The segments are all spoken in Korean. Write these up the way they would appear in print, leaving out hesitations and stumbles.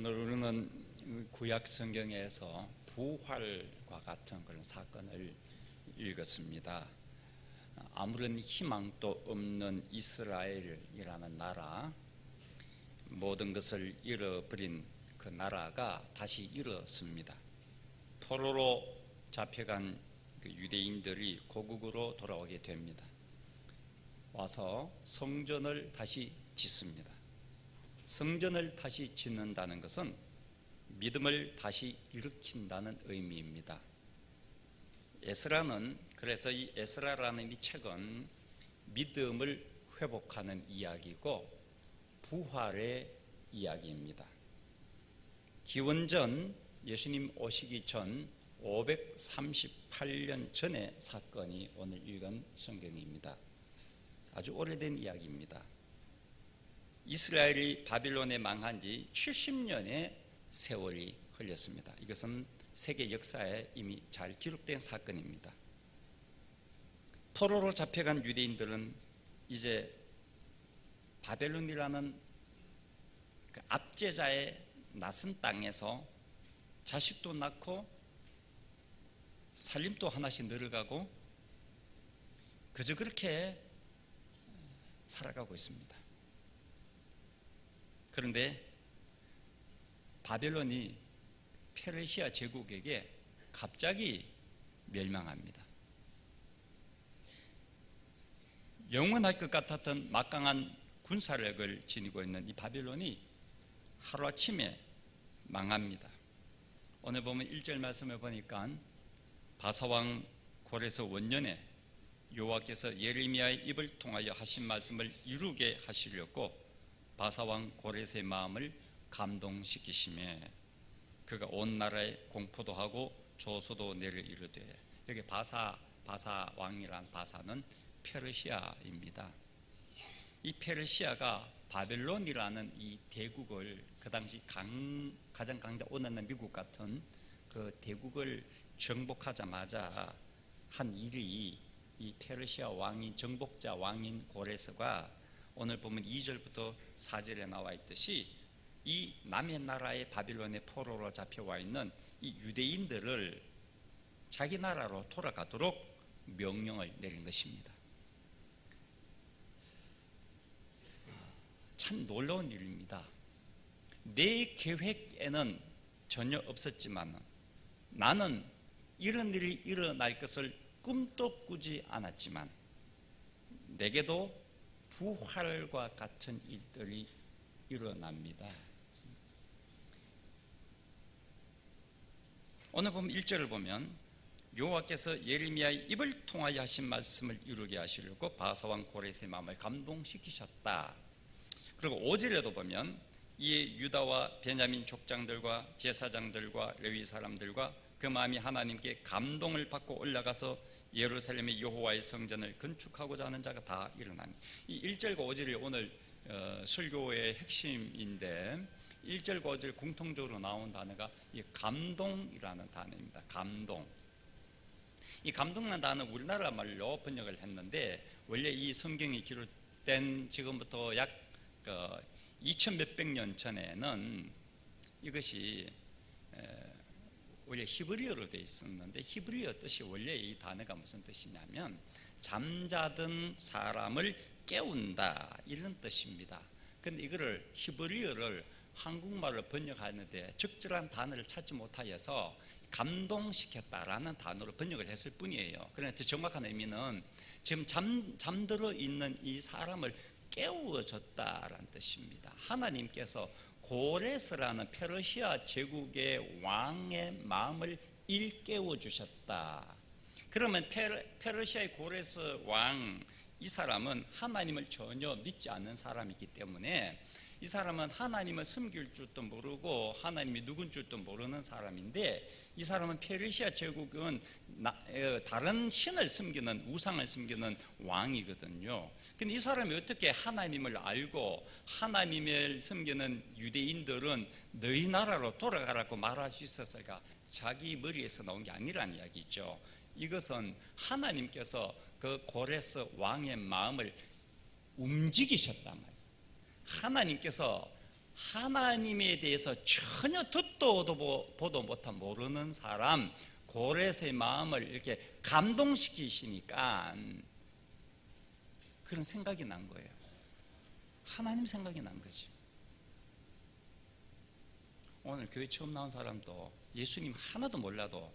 오늘 우리는 구약 성경에서 부활과 같은 그런 사건을 읽었습니다. 아무런 희망도 없는 이스라엘이라는 나라, 모든 것을 잃어버린 그 나라가 다시 일어섭니다. 포로로 잡혀간 그 유대인들이 고국으로 돌아오게 됩니다. 와서 성전을 다시 짓습니다. 성전을 다시 짓는다는 것은 믿음을 다시 일으킨다는 의미입니다. 에스라는, 그래서 이 에스라라는 이 책은 믿음을 회복하는 이야기고 부활의 이야기입니다. 기원전 예수님 오시기 전 538년 전의 사건이 오늘 읽은 성경입니다. 아주 오래된 이야기입니다. 이스라엘이 바빌론에 망한 지 70년의 세월이 흘렸습니다. 이것은 세계 역사에 이미 잘 기록된 사건입니다. 포로로 잡혀간 유대인들은 이제 바벨론이라는 그 압제자의 낯선 땅에서 자식도 낳고 살림도 하나씩 늘어가고 그저 그렇게 살아가고 있습니다. 그런데 바벨론이 페르시아 제국에게 갑자기 멸망합니다. 영원할 것 같았던 막강한 군사력을 지니고 있는 이 바벨론이 하루아침에 망합니다. 오늘 보면 1절 말씀을 보니까 바사왕 고레스 원년에 여호와께서 예레미야의 입을 통하여 하신 말씀을 이루게 하시려고 바사왕 고레스의 마음을 감동시키시며 그가 온 나라에 공포도 하고 조소도 내려 이르되, 여기 바사왕이란 바사는 페르시아입니다. 이 페르시아가 바벨론이라는 이 대국을, 그 당시 가장 강대 오늘날 미국 같은 그 대국을 정복하자마자 한 일이, 이 페르시아 왕인, 정복자 왕인 고레스가 오늘 보면 2절부터 4절에 나와 있듯이 이 남의 나라의 바빌론의 포로로 잡혀와 있는 이 유대인들을 자기 나라로 돌아가도록 명령을 내린 것입니다. 참 놀라운 일입니다. 내 계획에는 전혀 없었지만 나는 이런 일이 일어날 것을 꿈도 꾸지 않았지만 내게도 부활과 같은 일들이 일어납니다. 오늘 보면 1절을 보면 여호와께서 예레미야의 입을 통하여 하신 말씀을 이루게 하시려고 바사왕 고레스의 마음을 감동시키셨다. 그리고 5절에도 보면 이에 유다와 베냐민 족장들과 제사장들과 레위 사람들과 그 마음이 하나님께 감동을 받고 올라가서 예루살렘의 여호와의 성전을 건축하고자 하는 자가 다 일어납니다. 이 1절과 5절이 오늘 설교의 핵심인데 1절과 5절 공통적으로 나온 단어가 이 감동이라는 단어입니다. 감동. 이 감동이라는 단어 우리나라 말로 번역을 했는데 원래 이 성경이 기록된 지금부터 약 2000몇백 년 전에는 이것이 원래 히브리어로 되어 있었는데 히브리어 뜻이 원래 이 단어가 무슨 뜻이냐면 잠자던 사람을 깨운다 이런 뜻입니다. 그런데 이거를 히브리어를 한국말로 번역하는데 적절한 단어를 찾지 못하여서 감동시켰다라는 단어로 번역을 했을 뿐이에요. 그러나 더 정확한 의미는 지금 잠들어 있는 이 사람을 깨워줬다라는 뜻입니다. 하나님께서 고레스라는 페르시아 제국의 왕의 마음을 일깨워 주셨다. 그러면 페르시아의 고레스 왕, 이 사람은 하나님을 전혀 믿지 않는 사람이기 때문에 이 사람은 하나님을 섬길 줄도 모르고 하나님이 누군 줄도 모르는 사람인데 이 사람은 페르시아 제국은 다른 신을 섬기는, 우상을 섬기는 왕이거든요. 근데 이 사람이 어떻게 하나님을 알고 하나님을 섬기는 유대인들은 너희 나라로 돌아가라고 말할 수 있었을까? 자기 머리에서 나온 게 아니라는 이야기죠. 이것은 하나님께서 그 고레스 왕의 마음을 움직이셨단 말이에요. 하나님께서 하나님에 대해서 전혀 듣도 보도 못한 모르는 사람 고레스의 마음을 이렇게 감동시키시니까 그런 생각이 난 거예요. 하나님 생각이 난 거지. 오늘 교회 처음 나온 사람도 예수님 하나도 몰라도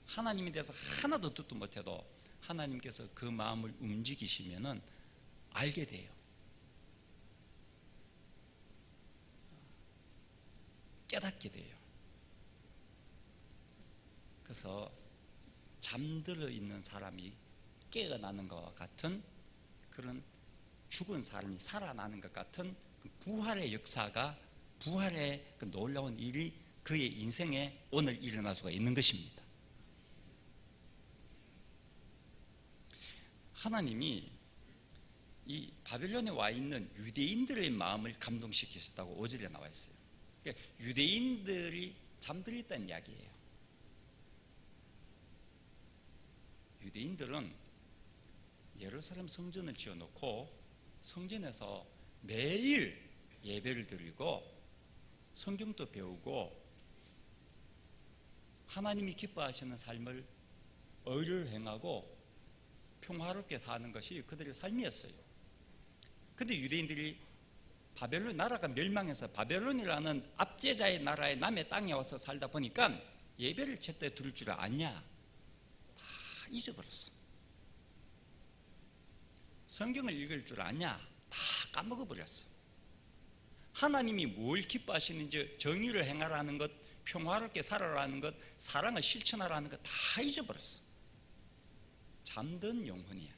하나님에 대해서 하나도 듣도 못해도 하나님께서 그 마음을 움직이시면은 알게 돼요. 깨닫게 돼요. 그래서 잠들어 있는 사람이 깨어나는 것과 같은 그런 죽은 사람이 살아나는 것 같은 그 부활의 역사가 부활의 그 놀라운 일이 그의 인생에 오늘 일어날 수가 있는 것입니다. 하나님이 이 바벨론에 와 있는 유대인들의 마음을 감동시키셨다고 5절에 나와 있어요. 그러니까 유대인들이 잠들어 있다는 이야기예요. 유대인들은 예루살렘 성전을 지어놓고 성전에서 매일 예배를 드리고 성경도 배우고 하나님이 기뻐하시는 삶을 의를 행하고 평화롭게 사는 것이 그들의 삶이었어요. 그런데 유대인들이 바벨론 나라가 멸망해서 바벨론이라는 압제자의 나라의 남의 땅에 와서 살다 보니까 예배를 제때 드릴 줄 아냐? 다 잊어버렸어. 성경을 읽을 줄 아냐? 다 까먹어버렸어. 하나님이 뭘 기뻐하시는지 정의를 행하라는 것, 평화롭게 살아라는 것, 사랑을 실천하라는 것 다 잊어버렸어. 잠든 영혼이야.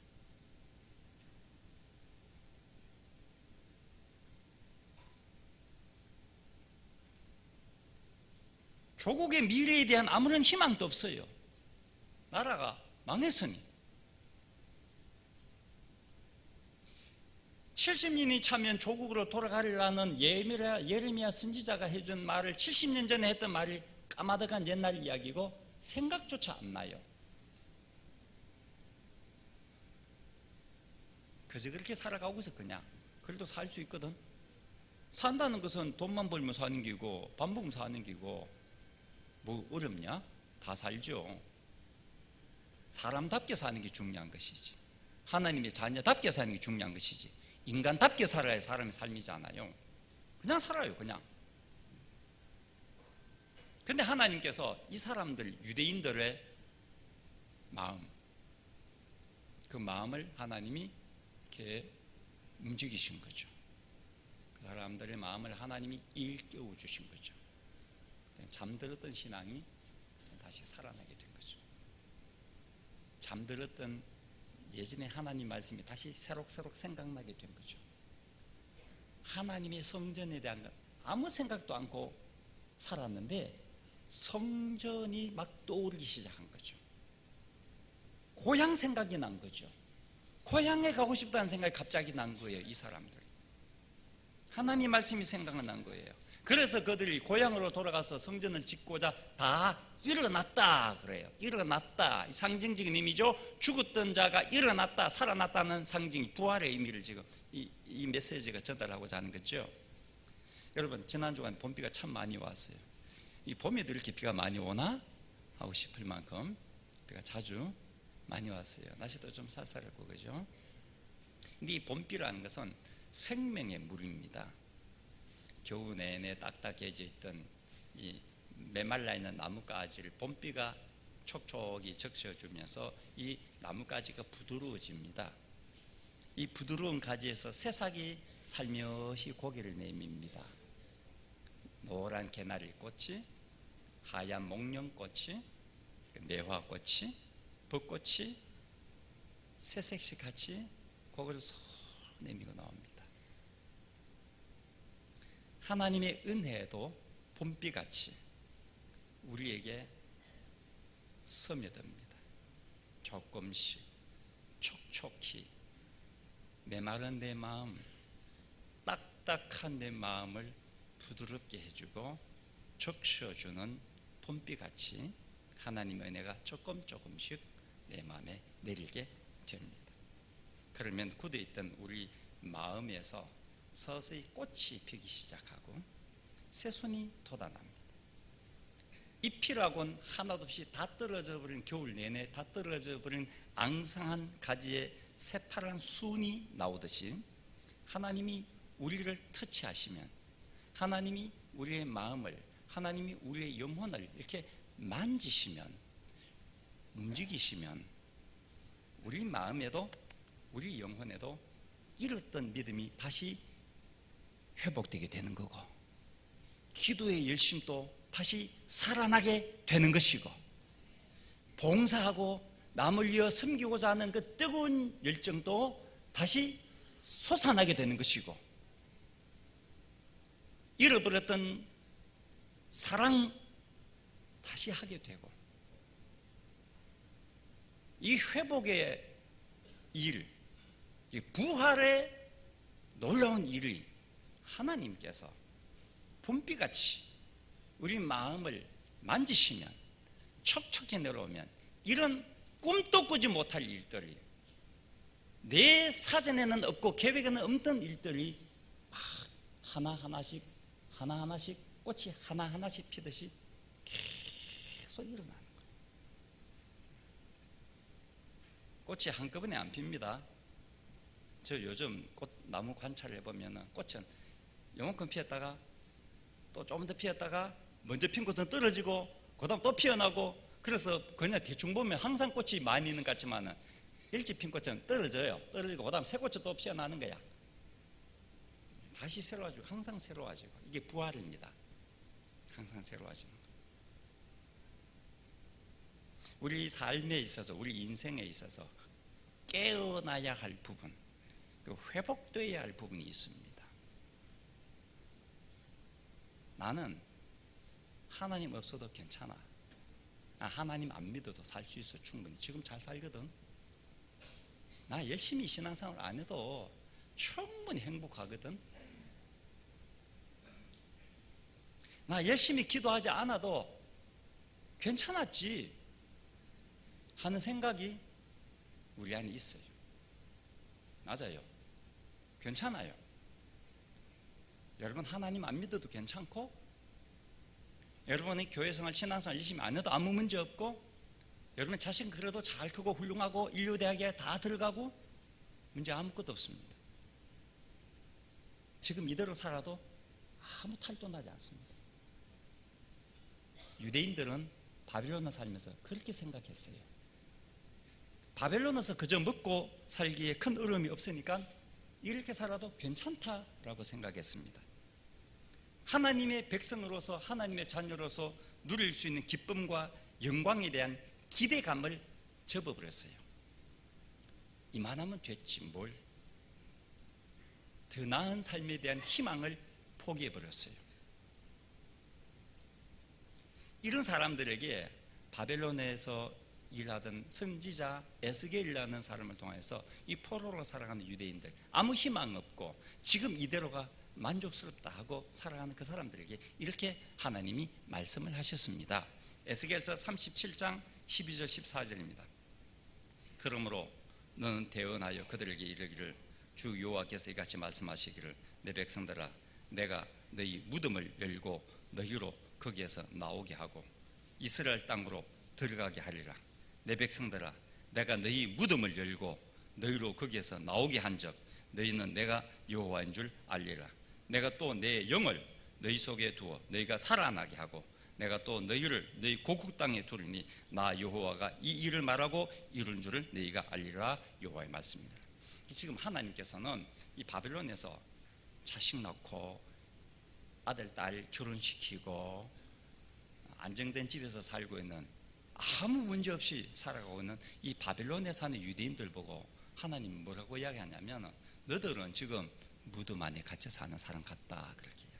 조국의 미래에 대한 아무런 희망도 없어요. 나라가 망했으니. 70년이 차면 조국으로 돌아가리라는 예레미야 선지자가 해준 말을 70년 전에 했던 말이 까마득한 옛날 이야기고 생각조차 안 나요. 그저 그렇게 살아가고 있어. 그냥 그래도 살 수 있거든. 산다는 것은 돈만 벌면 사는 기고 밥 먹으면 사는 기고 뭐 어렵냐? 다 살죠. 사람답게 사는 게 중요한 것이지. 하나님의 자녀답게 사는 게 중요한 것이지. 인간답게 살아야 사람의 삶이잖아요. 그냥 살아요. 그냥. 근데 하나님께서 이 사람들 유대인들의 마음, 그 마음을 하나님이 이렇게 움직이신 거죠. 그 사람들의 마음을 하나님이 일깨워 주신 거죠. 잠들었던 신앙이 다시 살아나게 된 거죠. 잠들었던 예전에 하나님 말씀이 다시 새록새록 생각나게 된 거죠. 하나님의 성전에 대한 것 아무 생각도 않고 살았는데 성전이 막 떠오르기 시작한 거죠. 고향 생각이 난 거죠. 고향에 가고 싶다는 생각이 갑자기 난 거예요. 이 사람들. 하나님 말씀이 생각난 거예요. 그래서 그들이 고향으로 돌아가서 성전을 짓고자 다 일어났다 그래요. 일어났다. 상징적인 의미죠. 죽었던 자가 일어났다, 살아났다는 상징, 부활의 의미를 지금 이 메시지가 전달하고자 하는 거죠. 여러분, 지난 주간 봄비가 참 많이 왔어요. 이 봄에도 이렇게 비가 많이 오나 하고 싶을 만큼 비가 자주 많이 왔어요. 날씨도 좀 쌀쌀하고 그죠. 근데 이 봄비라는 것은 생명의 물입니다. 겨우 내내 딱딱해져 있던 이 메말라 있는 나뭇가지를 봄비가 촉촉이 적셔주면서 이 나뭇가지가 부드러워집니다. 이 부드러운 가지에서 새싹이 살며시 고개를 내밉니다. 노란 개나리 꽃이, 하얀 목련꽃이, 매화꽃이, 벚꽃이 새색시 같이 고개를 쏙 내밀고 나옵니다. 하나님의 은혜도 봄비같이 우리에게 스며듭니다. 조금씩 촉촉히 메마른 내 마음, 딱딱한 내 마음을 부드럽게 해주고 적셔주는 봄비같이 하나님의 은혜가 조금씩 내 마음에 내리게 됩니다. 그러면 굳어있던 우리 마음에서 서서히 꽃이 피기 시작하고 새순이 돋아납니다. 잎이라곤 하나도 없이 다 떨어져 버린, 겨울 내내 다 떨어져 버린 앙상한 가지에 새파란 순이 나오듯이 하나님이 우리를 터치하시면, 하나님이 우리의 마음을, 하나님이 우리의 영혼을 이렇게 만지시면, 움직이시면 우리 마음에도 우리 영혼에도 잃었던 믿음이 다시 회복되게 되는 거고, 기도의 열심도 다시 살아나게 되는 것이고, 봉사하고 남을 위해 섬기고자 하는 그 뜨거운 열정도 다시 솟아나게 되는 것이고, 잃어버렸던 사랑 다시 하게 되고, 이 회복의 일, 부활의 놀라운 일이 하나님께서 봄비같이 우리 마음을 만지시면, 촉촉히 내려오면 이런 꿈도 꾸지 못할 일들이, 내 사전에는 없고 계획에는 없던 일들이 하나하나씩 꽃이 하나하나씩 피듯이 계속 일어나는 거예요. 꽃이 한꺼번에 안 핍니다. 저 요즘 꽃나무 관찰을 해보면 꽃은 요만큼 피었다가 또 좀 더 피었다가 먼저 핀 꽃은 떨어지고 그 다음 또 피어나고, 그래서 그냥 대충 보면 항상 꽃이 많이 있는 것 같지만 일찍 핀 꽃은 떨어져요. 떨어지고 그 다음 새 꽃이 또 피어나는 거야. 다시 새로워지고 항상 새로워지고, 이게 부활입니다. 항상 새로워지는 거. 우리 삶에 있어서, 우리 인생에 있어서 깨어나야 할 부분, 그 회복되어야 할 부분이 있습니다. 나는 하나님 없어도 괜찮아. 나 하나님 안 믿어도 살 수 있어. 충분히 지금 잘 살거든. 나 열심히 신앙생활 안 해도 충분히 행복하거든. 나 열심히 기도하지 않아도 괜찮았지 하는 생각이 우리 안에 있어요. 맞아요. 괜찮아요. 여러분 하나님 안 믿어도 괜찮고, 여러분의 교회생활, 신앙생활 열심히 안 해도 아무 문제 없고, 여러분 자신 그래도 잘 크고 훌륭하고 인류대학에 다 들어가고 문제 아무것도 없습니다. 지금 이대로 살아도 아무 탈도 나지 않습니다. 유대인들은 바벨론에 살면서 그렇게 생각했어요. 바벨론에서 그저 먹고 살기에 큰 어려움이 없으니까 이렇게 살아도 괜찮다라고 생각했습니다. 하나님의 백성으로서, 하나님의 자녀로서 누릴 수 있는 기쁨과 영광에 대한 기대감을 접어버렸어요. 이만하면 됐지 뭘. 더 나은 삶에 대한 희망을 포기해버렸어요. 이런 사람들에게 바벨론에서 일하던 선지자 에스겔이라는 사람을 통해서 이 포로로 살아가는 유대인들, 아무 희망 없고 지금 이대로가 만족스럽다 하고 살아가는 그 사람들에게 이렇게 하나님이 말씀을 하셨습니다. 에스겔서 37장 12절 14절입니다. 그러므로 너는 대언하여 그들에게 이르기를, 주 여호와께서 이같이 말씀하시기를, 내 백성들아, 내가 너희 무덤을 열고 너희로 거기에서 나오게 하고 이스라엘 땅으로 들어가게 하리라. 내 백성들아, 내가 너희 무덤을 열고 너희로 거기에서 나오게 한즉 너희는 내가 여호와인 줄 알리라. 내가 또 내 영을 너희 속에 두어 너희가 살아나게 하고 내가 또 너희를 너희 고국 땅에 두리니 나 여호와가 이 일을 말하고 이룬 줄을 너희가 알리라. 여호와의 말씀입니다. 지금 하나님께서는 이 바벨론에서 자식 낳고 아들 딸 결혼시키고 안정된 집에서 살고 있는, 아무 문제 없이 살아가고 있는 이 바벨론에 사는 유대인들 보고 하나님이 뭐라고 이야기하냐면, 너들은 지금 무덤 안에 갇혀 사는 사람 같다, 그렇게 이야기해요.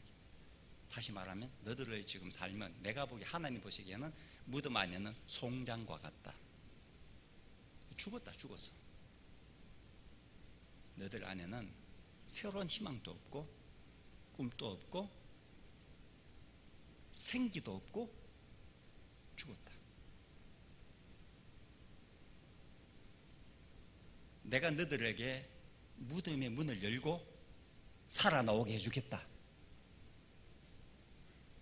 다시 말하면 너들의 지금 삶은 내가 보기, 하나님 보시기에는 무덤 안에는 송장과 같다. 죽었어. 너들 안에는 새로운 희망도 없고 꿈도 없고 생기도 없고 죽었다. 내가 너들에게 무덤의 문을 열고 살아나오게 해주겠다.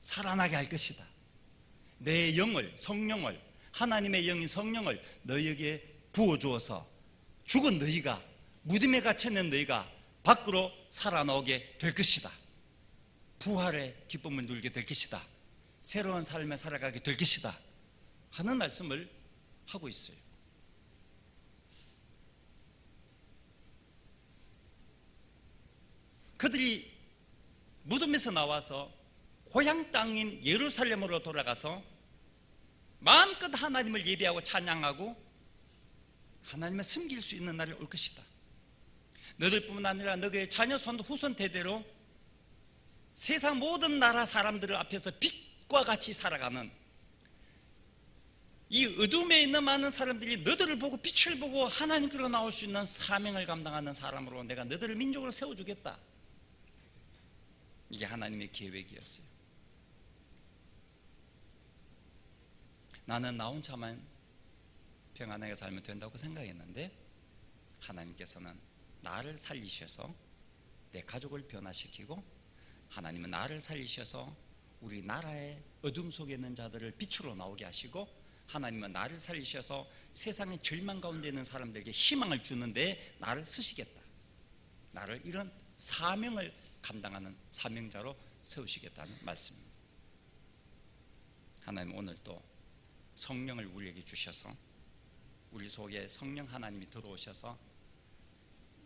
살아나게 할 것이다. 내 영을, 성령을, 하나님의 영인 성령을 너희에게 부어주어서 죽은 너희가, 무덤에 갇혀있는 너희가 밖으로 살아나오게 될 것이다. 부활의 기쁨을 누리게 될 것이다. 새로운 삶을 살아가게 될 것이다 하는 말씀을 하고 있어요. 그들이 무덤에서 나와서 고향 땅인 예루살렘으로 돌아가서 마음껏 하나님을 예배하고 찬양하고 하나님을 섬길 수 있는 날이 올 것이다. 너희들뿐만 아니라 너희의 자녀 손 후손 대대로 세상 모든 나라 사람들 앞에서 빛과 같이 살아가는, 이 어둠에 있는 많은 사람들이 너희들을 보고 빛을 보고 하나님께로 나올 수 있는 사명을 감당하는 사람으로 내가 너희들을 민족으로 세워주겠다. 이게 하나님의 계획이었어요. 나는 나 혼자만 평안하게 살면 된다고 생각했는데 하나님께서는 나를 살리셔서 내 가족을 변화시키고, 하나님은 나를 살리셔서 우리 나라의 어둠 속에 있는 자들을 빛으로 나오게 하시고, 하나님은 나를 살리셔서 세상의 절망 가운데 있는 사람들에게 희망을 주는데 나를 쓰시겠다. 나를 이런 사명을 감당하는 사명자로 세우시겠다는 말씀입니다. 하나님 오늘 또 성령을 우리에게 주셔서 우리 속에 성령 하나님이 들어오셔서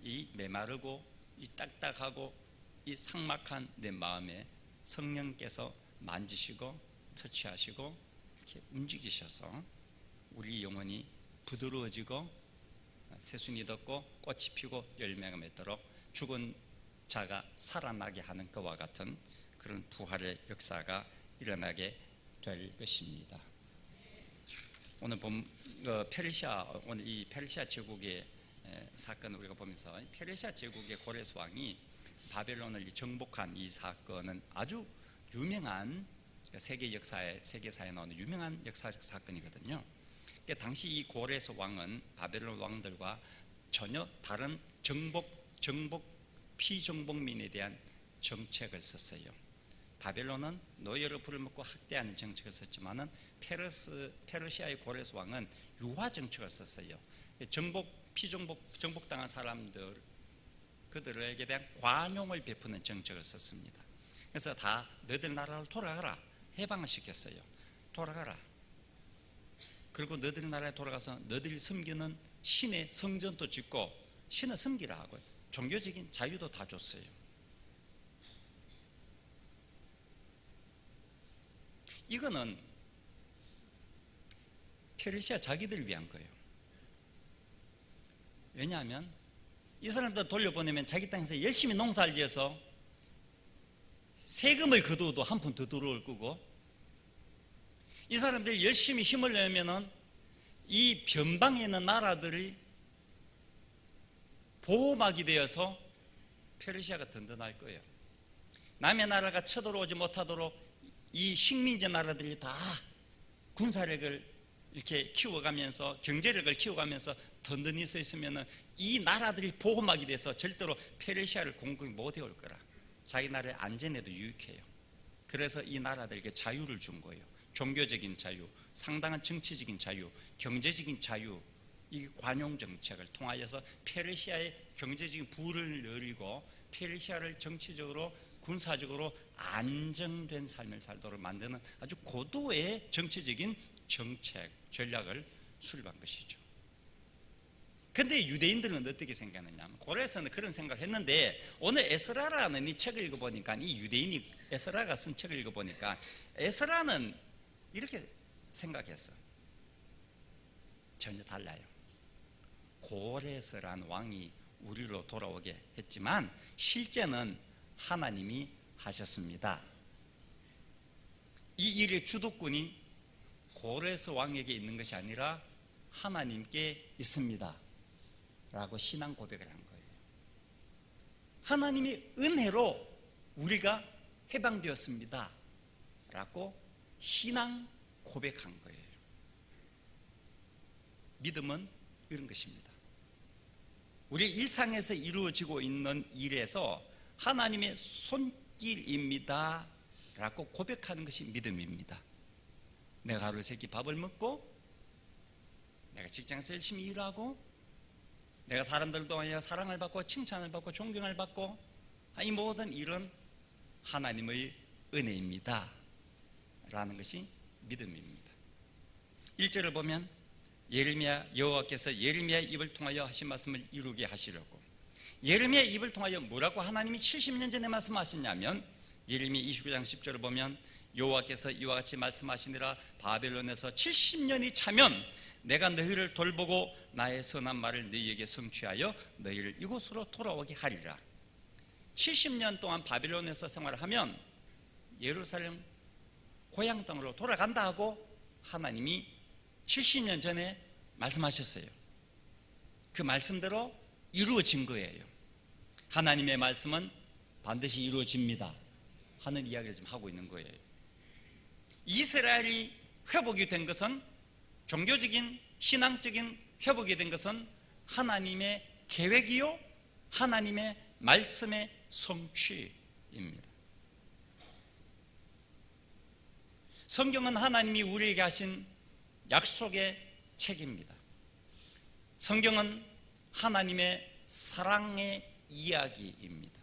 이 메마르고 이 딱딱하고 이 삭막한 내 마음에 성령께서 만지시고 터치하시고 이렇게 움직이셔서 우리 영혼이 부드러워지고 새순이 돋고 꽃이 피고 열매가 맺도록 죽은 자가 살아나게 하는 것과 같은 그런 부활의 역사가 일어나게 될 것입니다. 오늘 페르시아, 오늘 이 페르시아 제국의 사건을 우리가 보면서 페르시아 제국의 고레스 왕이 바벨론을 정복한 이 사건은 아주 유명한 세계 역사에, 세계사에 나오는 유명한 역사적 사건이거든요. 당시 이 고레스 왕은 바벨론 왕들과 전혀 다른 피정복민에 대한 정책을 썼어요. 바벨론은 노예로 불을 먹고 학대하는 정책을 썼지만은 페르시아의 고레스 왕은 유화 정책을 썼어요. 정복당한 사람들, 그들에게 대한 관용을 베푸는 정책을 썼습니다. 그래서 다 너희들 나라로 돌아가라, 해방을 시켰어요. 돌아가라. 그리고 너희들 나라에 돌아가서 너희들이 섬기는 신의 성전도 짓고 신을 섬기라 하고 종교적인 자유도 다 줬어요. 이거는 페르시아 자기들을 위한 거예요. 왜냐하면 이 사람들 돌려보내면 자기 땅에서 열심히 농사를 지어서 세금을 거두어도 한 푼 더 들어올 거고, 이 사람들이 열심히 힘을 내면은 이 변방에 있는 나라들이 보호막이 되어서 페르시아가 든든할 거예요. 남의 나라가 쳐들어오지 못하도록 이 식민지 나라들이 다 군사력을 이렇게 키워가면서, 경제력을 키워가면서 든든히 서 있으면은 이 나라들이 보호막이 돼서 절대로 페르시아를 공격이 못 해올 거라. 자기 나라의 안전에도 유익해요. 그래서 이 나라들에게 자유를 준 거예요. 종교적인 자유, 상당한 정치적인 자유, 경제적인 자유, 이 관용 정책을 통하여서 페르시아의 경제적인 부를 늘리고 페르시아를 정치적으로 군사적으로 안정된 삶을 살도록 만드는 아주 고도의 정치적인 정책, 전략을 수립한 것이죠. 그런데 유대인들은 어떻게 생각하느냐, 고레스는 그런 생각을 했는데 오늘 에스라라는 이 책을 읽어보니까, 이 유대인이 에스라가 쓴 책을 읽어보니까 에스라는 이렇게 생각했어. 전혀 달라요. 고레스라는 왕이 우리로 돌아오게 했지만 실제는 하나님이 하셨습니다. 이 일의 주도권이 고레스 왕에게 있는 것이 아니라 하나님께 있습니다 라고 신앙 고백을 한 거예요. 하나님의 은혜로 우리가 해방되었습니다 라고 신앙 고백한 거예요. 믿음은 이런 것입니다. 우리 일상에서 이루어지고 있는 일에서 하나님의 손길입니다 라고 고백하는 것이 믿음입니다. 내가 하루 세끼 밥을 먹고, 내가 직장에서 열심히 일하고, 내가 사람들도 사랑을 받고 칭찬을 받고 존경을 받고, 이 모든 일은 하나님의 은혜입니다 라는 것이 믿음입니다. 1절을 보면 여호와께서 예레미야의 입을 통하여 하신 말씀을 이루게 하시려고, 예레미야의 입을 통하여 뭐라고 하나님이 70년 전에 말씀하셨냐면, 예레미야 29장 10절을 보면 여호와께서 이와 같이 말씀하시니라. 바벨론에서 70년이 차면 내가 너희를 돌보고 나의 선한 말을 너희에게 성취하여 너희를 이곳으로 돌아오게 하리라. 70년 동안 바벨론에서 생활하면 예루살렘 고향 땅으로 돌아간다 하고 하나님이 70년 전에 말씀하셨어요. 그 말씀대로 이루어진 거예요. 하나님의 말씀은 반드시 이루어집니다 하는 이야기를 지금 하고 있는 거예요. 이스라엘이 회복이 된 것은, 종교적인 신앙적인 회복이 된 것은 하나님의 계획이요 하나님의 말씀의 성취입니다. 성경은 하나님이 우리에게 하신 약속의 책입니다. 성경은 하나님의 사랑의 이야기입니다.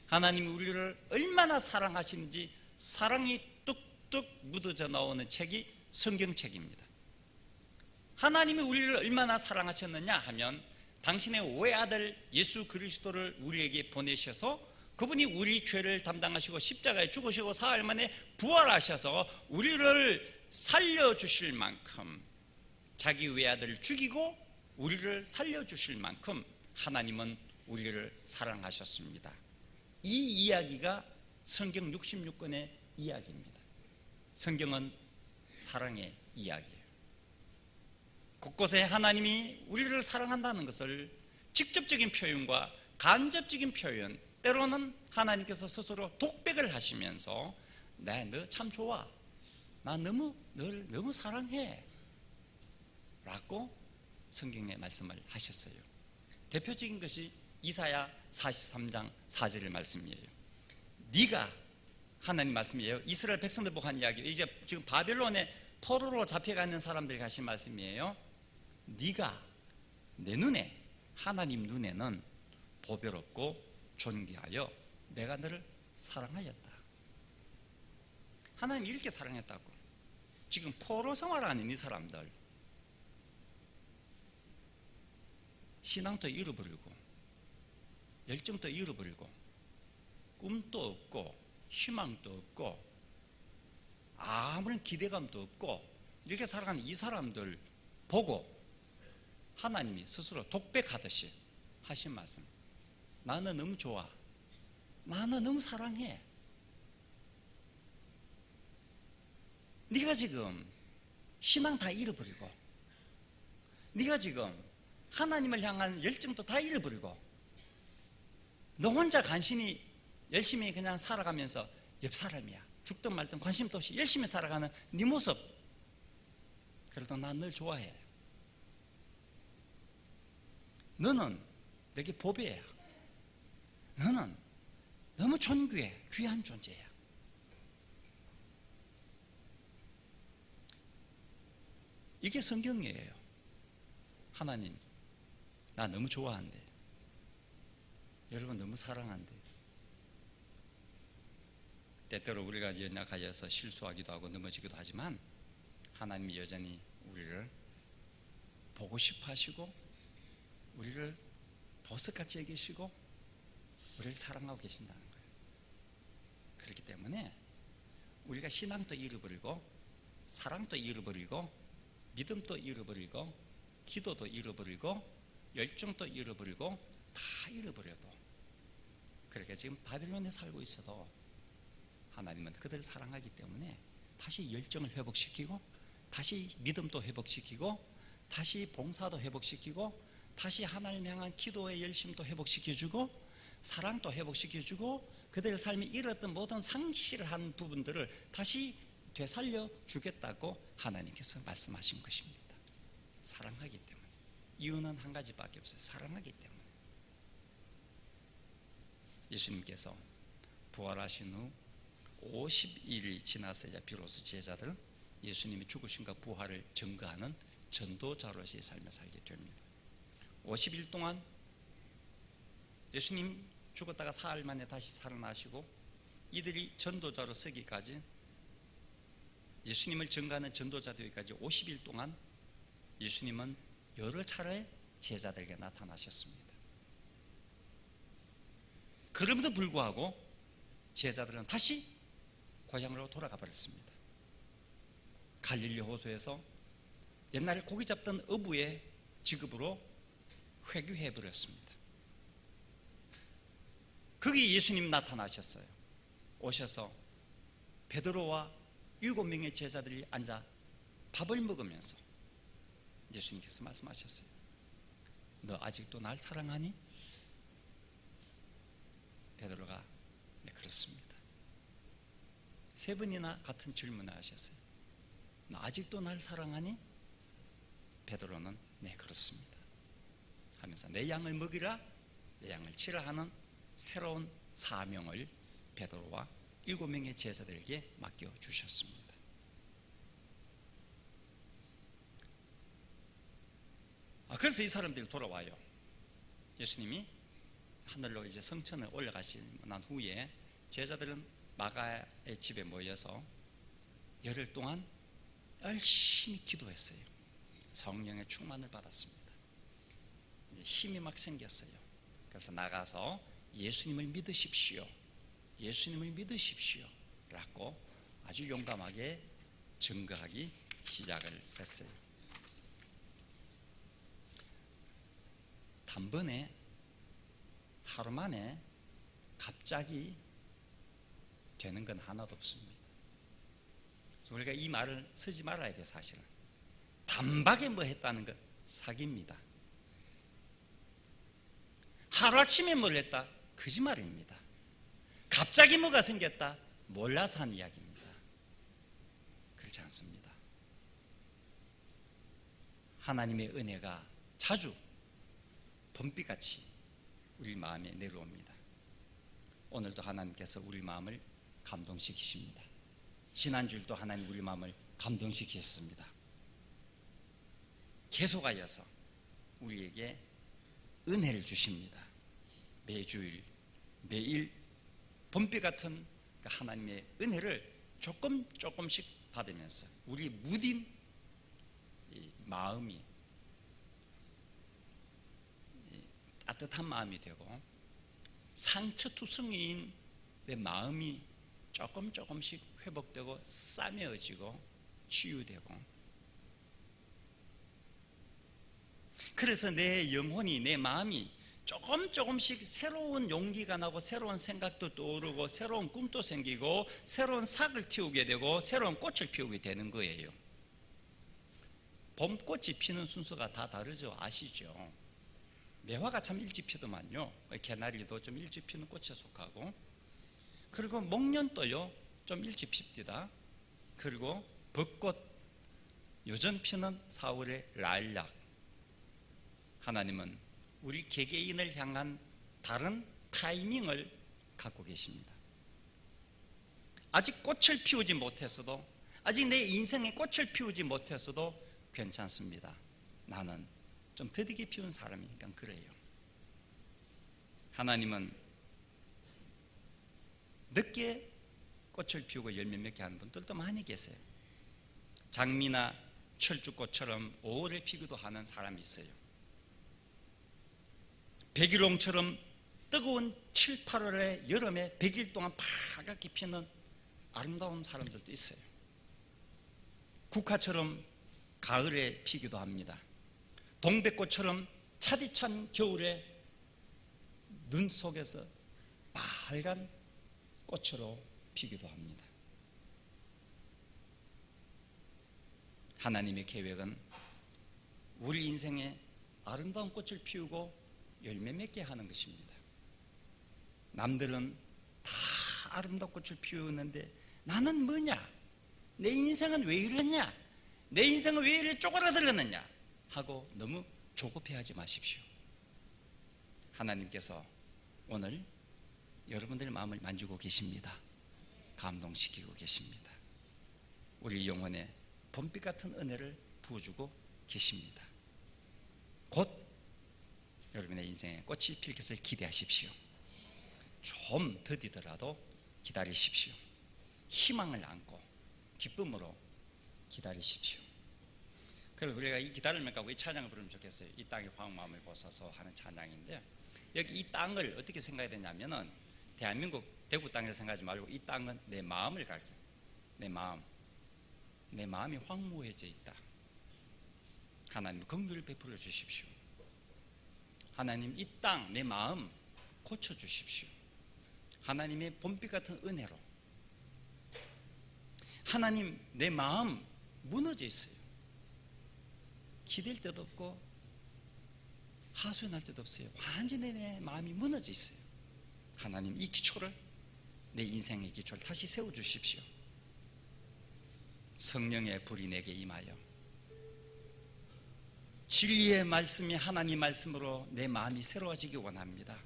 하나님이 우리를 얼마나 사랑하시는지 사랑이 뚝뚝 묻어져 나오는 책이 성경책입니다. 하나님이 우리를 얼마나 사랑하셨느냐 하면, 당신의 외아들 예수 그리스도를 우리에게 보내셔서 그분이 우리 죄를 담당하시고 십자가에 죽으시고 사흘 만에 부활하셔서 우리를 살려주실 만큼, 자기 외아들을 죽이고 우리를 살려주실 만큼 하나님은 우리를 사랑하셨습니다. 이 이야기가 성경 66권의 이야기입니다. 성경은 사랑의 이야기예요. 곳곳에 하나님이 우리를 사랑한다는 것을 직접적인 표현과 간접적인 표현, 때로는 하나님께서 스스로 독백을 하시면서 나 너 참 좋아, 나 널 너무 사랑해 라고 성경에 말씀을 하셨어요. 대표적인 것이 이사야 43장 4절의 말씀이에요. 네가, 하나님 말씀이에요. 이스라엘 백성들 보고 한 이야기, 이제 지금 바벨론에 포로로 잡혀가 있는 사람들이 하신 말씀이에요. 네가 내 눈에, 하나님 눈에는 보배롭고 존귀하여 내가 너를 사랑하였다. 하나님이 이렇게 사랑했다고. 지금 포로 생활하는 이 사람들, 신앙도 잃어버리고 열정도 잃어버리고 꿈도 없고 희망도 없고 아무런 기대감도 없고 이렇게 살아가는 이 사람들 보고 하나님이 스스로 독백하듯이 하신 말씀, 나는 너무 좋아, 나는 너무 사랑해. 네가 지금 신앙 다 잃어버리고, 네가 지금 하나님을 향한 열정도 다 잃어버리고, 너 혼자 간신히 열심히 그냥 살아가면서 옆 사람이야, 죽든 말든 관심도 없이 열심히 살아가는 네 모습, 그래도 난 널 좋아해. 너는 내게 보배야. 너는 너무 존귀해, 귀한 존재야. 이게 성경이에요. 하나님, 나 너무 좋아한대. 여러분 너무 사랑한대. 때때로 우리가 연약하여서 실수하기도 하고 넘어지기도 하지만 하나님이 여전히 우리를 보고 싶어 하시고 우리를 보석같이 여기시고 우리를 사랑하고 계신다는 거예요. 그렇기 때문에 우리가 신앙도 잃어버리고 사랑도 잃어버리고 믿음도 잃어버리고 기도도 잃어버리고 열정도 잃어버리고 다 잃어버려도, 그렇게 지금 바벨론에 살고 있어도 하나님은 그들을 사랑하기 때문에 다시 열정을 회복시키고 다시 믿음도 회복시키고 다시 봉사도 회복시키고 다시 하나님 향한 기도의 열심도 회복시켜주고 사랑도 회복시켜주고 그들의 삶이 잃었던 모든 상실한 부분들을 다시 되살려 주겠다고 하나님께서 말씀하신 것입니다. 사랑하기 때문에. 이유는 한 가지밖에 없어요. 사랑하기 때문에. 예수님께서 부활하신 후 50일이 지났어야 비로소 제자들은 예수님이 죽으신과 부활을 증거하는 전도자로서의 삶을 살게 됩니다. 50일 동안 예수님 죽었다가 사흘 만에 다시 살아나시고 이들이 전도자로 서기까지, 예수님을 증거하는 전도자 되기까지 50일 동안 예수님은 여러 차례 제자들에게 나타나셨습니다. 그럼에도 불구하고 제자들은 다시 고향으로 돌아가 버렸습니다. 갈릴리 호수에서 옛날에 고기 잡던 어부의 직업으로 회귀해 버렸습니다. 거기 예수님 나타나셨어요. 오셔서 베드로와 7명의 제자들이 앉아 밥을 먹으면서 예수님께서 말씀하셨어요. 너 아직도 날 사랑하니? 베드로가 네, 그렇습니다. 3번이나 같은 질문을 하셨어요. 너 아직도 날 사랑하니? 베드로는 네, 그렇습니다 하면서 내 양을 먹이라, 내 양을 치라 하는 새로운 사명을 베드로와 7명의 제자들에게 맡겨주셨습니다. 그래서 이 사람들이 돌아와요. 예수님이 하늘로 이제 성천을 올라가시고 난 후에 제자들은 마가의 집에 모여서 열흘 동안 열심히 기도했어요. 성령의 충만을 받았습니다. 힘이 막 생겼어요. 그래서 나가서 예수님을 믿으십시오, 예수님을 믿으십시오 라고 아주 용감하게 증거하기 시작을 했어요. 단번에 하루 만에 갑자기 되는 건 하나도 없습니다. 그래서 우리가 이 말을 쓰지 말아야 돼요. 사실은 단박에 뭐 했다는 건 사기입니다. 하루아침에 뭘 했다? 거짓말입니다. 갑자기 뭐가 생겼다? 몰라서 한 이야기입니다. 그렇지 않습니다. 하나님의 은혜가 자주 범비같이 우리 마음에 내려옵니다. 오늘도 하나님께서 우리 마음을 감동시키십니다. 지난주일도 하나님 우리 마음을 감동시키셨습니다. 계속하여서 우리에게 은혜를 주십니다. 매주일 매일 범비 같은 하나님의 은혜를 조금씩 받으면서 우리 무딘 마음이 따뜻한 마음이 되고 상처투성이인 내 마음이 조금씩 회복되고 싸매어지고 치유되고, 그래서 내 영혼이, 내 마음이 조금씩 새로운 용기가 나고 새로운 생각도 떠오르고 새로운 꿈도 생기고 새로운 삭을 틔우게 되고 새로운 꽃을 피우게 되는 거예요. 봄꽃이 피는 순서가 다 다르죠. 아시죠? 매화가 참 일찍 피더만요. 개나리도 좀 일찍 피는 꽃에 속하고, 그리고 목련도요 좀 일찍 핍디다. 그리고 벚꽃 요즘 피는 4월의 라일락. 하나님은 우리 개개인을 향한 다른 타이밍을 갖고 계십니다. 아직 꽃을 피우지 못했어도, 아직 내 인생에 꽃을 피우지 못했어도 괜찮습니다. 나는 좀 더디게 피운 사람이니까 그래요. 하나님은 늦게 꽃을 피우고 열매 맺게 하는 분들도 많이 계세요. 장미나 철쭉꽃처럼 5월에 피기도 하는 사람이 있어요. 백일홍처럼 뜨거운 7, 8월의 여름에 100일 동안 파랗게 피는 아름다운 사람들도 있어요. 국화처럼 가을에 피기도 합니다. 동백꽃처럼 차디찬 겨울에 눈 속에서 빨간 꽃으로 피기도 합니다. 하나님의 계획은 우리 인생에 아름다운 꽃을 피우고 열매 맺게 하는 것입니다. 남들은 다 아름다운 꽃을 피우는데 나는 뭐냐? 내 인생은 왜 이러냐? 내 인생은 왜 이렇게 쪼그라들었느냐? 하고 너무 조급해하지 마십시오. 하나님께서 오늘 여러분들의 마음을 만지고 계십니다. 감동시키고 계십니다. 우리 영혼에 봄빛 같은 은혜를 부어주고 계십니다. 곧 여러분의 인생에 꽃이 필 것을 기대하십시오. 좀 더디더라도 기다리십시오. 희망을 안고 기쁨으로 기다리십시오. 그리고 우리가 이 기다림을 갖고 이 찬양을 부르면 좋겠어요. 이 땅의 황무함을 벗어서 하는 찬양인데, 여기 이 땅을 어떻게 생각해야 되냐면은 대한민국 대구 땅을 생각하지 말고 이 땅은 내 마음을 가르쳐요. 내 마음이 황무해져 있다. 하나님 긍휼을 베풀어 주십시오. 하나님 이 땅 내 마음 고쳐 주십시오. 하나님의 봄빛 같은 은혜로. 하나님 내 마음 무너져 있어요. 기댈 데도 없고 하소연할 데도 없어요. 완전히 내 마음이 무너져 있어요. 하나님 이 기초를, 내 인생의 기초를 다시 세워주십시오. 성령의 불이 내게 임하여 진리의 말씀이 하나님 말씀으로 내 마음이 새로워지기 원합니다.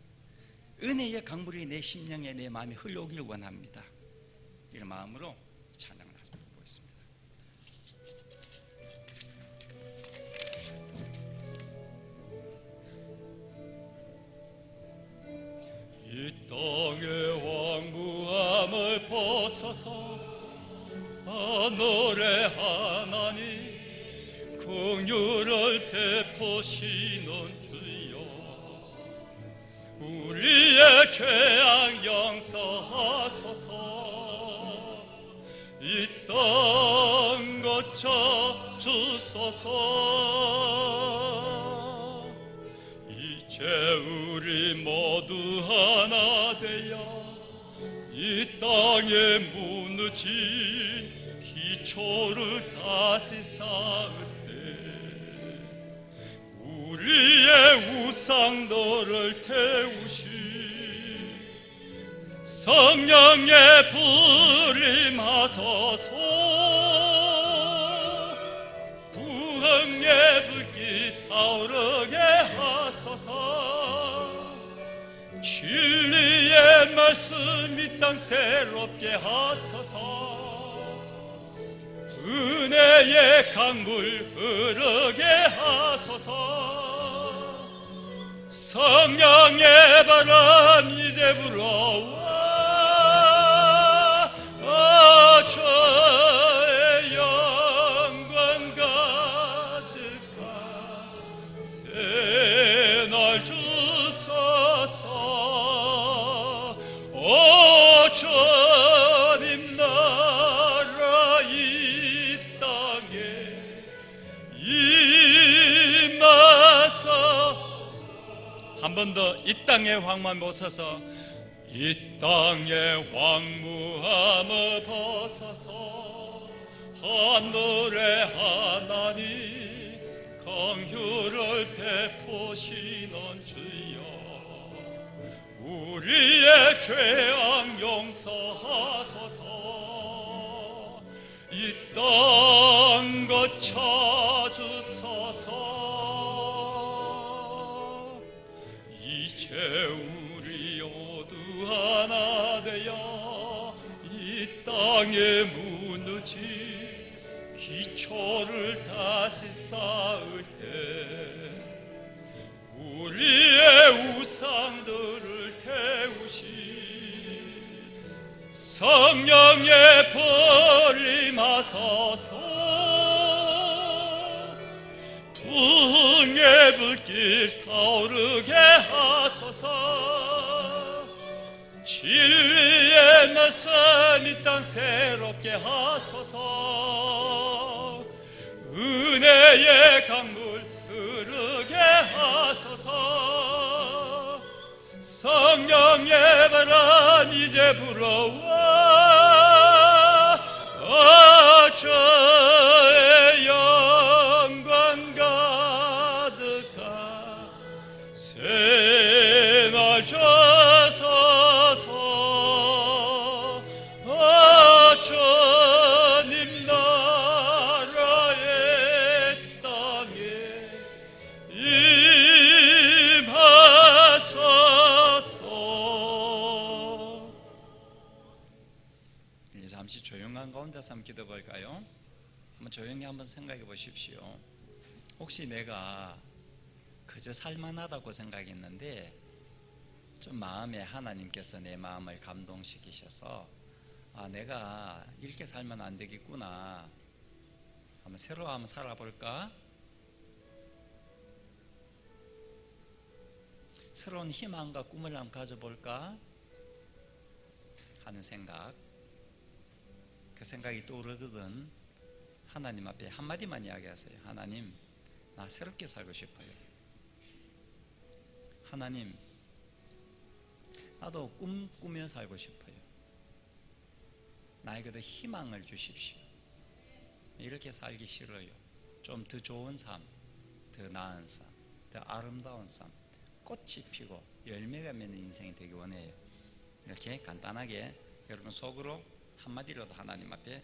은혜의 강물이 내 심령에 내 마음이 흘러오길 원합니다. 이런 마음으로 찬양을 보겠습니다. 이 땅의 황무함을 벗어서 하늘의 하나님 긍휼을 베푸시는 주여, 우리의 죄악 용서하소서. 이 땅 고쳐 주소서. 이제 우리 모두 하나 되어 이 땅에 무너진 기초를 다시 쌓을 때 우리의 우상들을 태우시 성령의 불 임하소서. 부흥의 불길 타오르게 하소서. 진리의 말씀 이 땅 새롭게 하소서. 은혜의 강물 흐르게 하소서. 성령의 바람 이제 불어와 주의 영광 가득한 새날 주소서. 오 주님 나라 이 땅에 임하소. 한 번 더 이 땅의 황무함을 벗어서 이 땅의 황무함을 벗어서 하늘의 하나님 긍휼을 베푸시는 주여, 우리의 죄악 용서하소서. 이 땅 고쳐 주소서. 이제 우리 모두 하나 되어 이 땅에 무너진 기초를 다시 쌓을 때 우리의 우상들을 태우시 성령의 불 임하소서. 부흥의 불길 타오르게 하소서. 진리의 말씀 이 땅 새롭게 하소서. 은혜의 강물 흐르게 하소서. 성령의 바람 이제 불어와 주의 영광 가득한 새날 주소서. 주님 나라의 땅에 임하소서. 가운데서 한번 기도해 볼까요? 한번 조용히 한번 생각해 보십시오. 혹시 내가 그저 살만하다고 생각했는데 좀 마음에 하나님께서 내 마음을 감동시키셔서 내가 이렇게 살면 안 되겠구나, 한번 새로 한번 살아볼까? 새로운 희망과 꿈을 한번 가져볼까? 하는 생각, 그 생각이 떠오르거든 하나님 앞에 한마디만 이야기하세요. 하나님, 나 새롭게 살고 싶어요. 하나님, 나도 꿈 꾸며 살고 싶어요. 나에게도 희망을 주십시오. 이렇게 살기 싫어요. 좀 더 좋은 삶, 더 나은 삶, 더 아름다운 삶, 꽃이 피고 열매가 맺는 인생이 되기 원해요. 이렇게 간단하게 여러분 속으로 한마디라도 하나님 앞에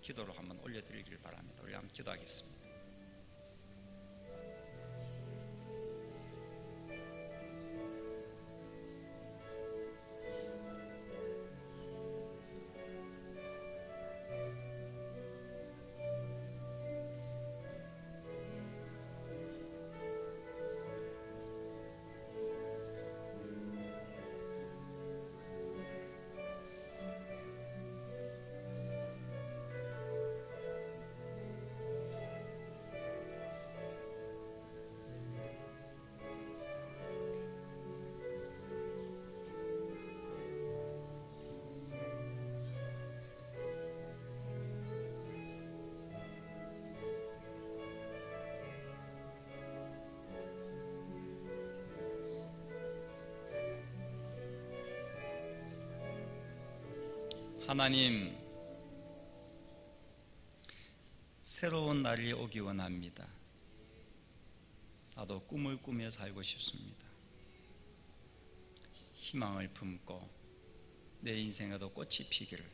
기도로 한번 올려드리길 바랍니다. 우리 한번 기도하겠습니다. 하나님, 새로운 날이 오기 원합니다. 나도 꿈을 꾸며 살고 싶습니다. 희망을 품고 내 인생에도 꽃이 피기를,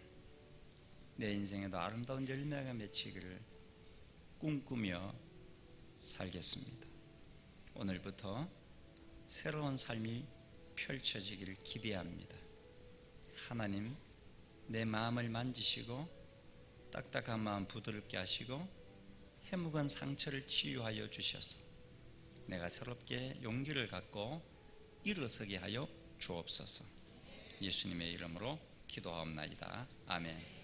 내 인생에도 아름다운 열매가 맺히기를 꿈꾸며 살겠습니다. 오늘부터 새로운 삶이 펼쳐지기를 기대합니다. 하나님, 내 마음을 만지시고 딱딱한 마음 부드럽게 하시고 해묵은 상처를 치유하여 주셔서 내가 새롭게 용기를 갖고 일어서게 하여 주옵소서. 예수님의 이름으로 기도하옵나이다. 아멘.